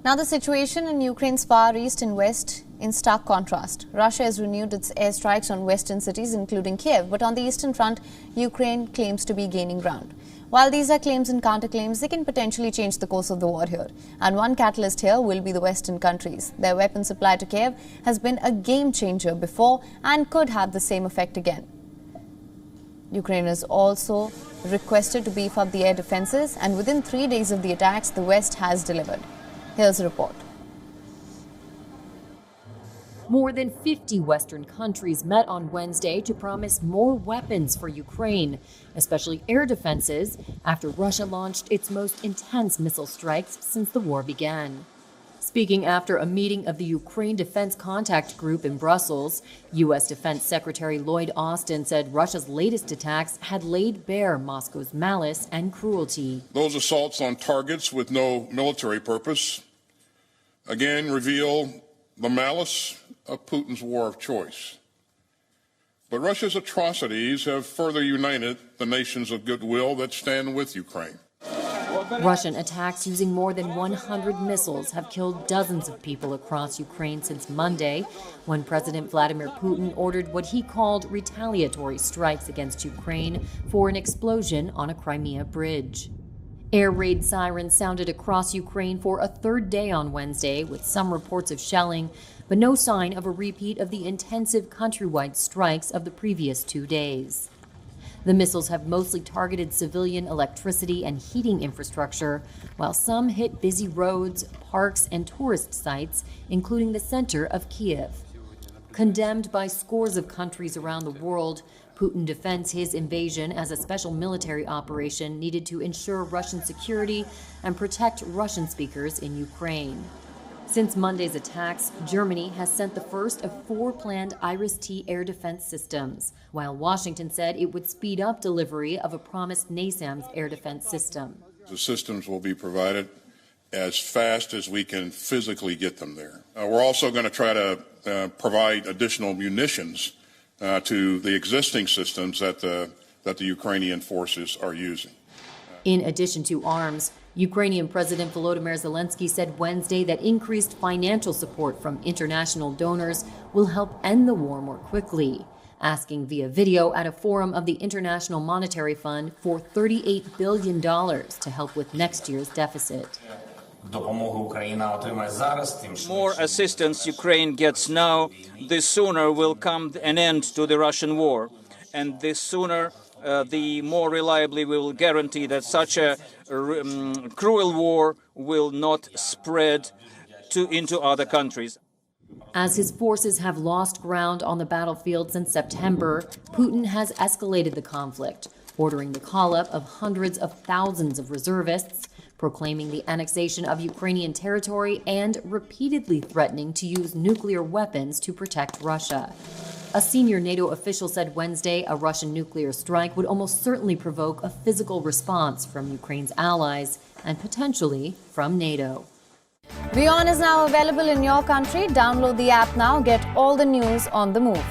Now the situation in Ukraine's far east and west in stark contrast. Russia has renewed its airstrikes on western cities, including Kiev, but on the eastern front, Ukraine claims to be gaining ground. While these are claims and counterclaims, they can potentially change the course of the war here. And one catalyst here will be the Western countries. Their weapon supply to Kiev has been a game changer before and could have the same effect again. Ukraine has also requested to beef up the air defenses, and within 3 days of the attacks, the West has delivered. Here's a report. More than 50 Western countries met on Wednesday to promise more weapons for Ukraine, especially air defenses, after Russia launched its most intense missile strikes since the war began. Speaking after a meeting of the Ukraine Defense Contact Group in Brussels, U.S. Defense Secretary Lloyd Austin said Russia's latest attacks had laid bare Moscow's malice and cruelty. Those assaults on targets with no military purpose again reveal the malice of Putin's war of choice. But Russia's atrocities have further united the nations of goodwill that stand with Ukraine. Russian attacks using more than 100 missiles have killed dozens of people across Ukraine since Monday, when President Vladimir Putin ordered what he called retaliatory strikes against Ukraine for an explosion on a Crimea bridge. Air raid sirens sounded across Ukraine for a third day on Wednesday, with some reports of shelling, but no sign of a repeat of the intensive countrywide strikes of the previous 2 days. The missiles have mostly targeted civilian electricity and heating infrastructure, while some hit busy roads, parks, and tourist sites, including the center of Kiev. Condemned by scores of countries around the world, Putin defends his invasion as a special military operation needed to ensure Russian security and protect Russian speakers in Ukraine. Since Monday's attacks, Germany has sent the first of 4 planned Iris-T air defense systems, while Washington said it would speed up delivery of a promised NASAMS air defense system. The systems will be provided as fast as we can physically get them there. We're also going to try to provide additional munitions to the existing systems that the Ukrainian forces are using. In addition to arms, Ukrainian President Volodymyr Zelensky said Wednesday that increased financial support from international donors will help end the war more quickly, asking via video at a forum of the International Monetary Fund for $38 billion to help with next year's deficit. More assistance Ukraine gets now, the sooner will come an end to the Russian war, and the sooner the more reliably we will guarantee that such a cruel war will not spread into other countries. As his forces have lost ground on the battlefield since September, Putin has escalated the conflict, ordering the call-up of hundreds of thousands of reservists, proclaiming the annexation of Ukrainian territory, and repeatedly threatening to use nuclear weapons to protect Russia. A senior NATO official said Wednesday a Russian nuclear strike would almost certainly provoke a physical response from Ukraine's allies and potentially from NATO. WION is now available in your country. Download the app now. Get all the news on the move.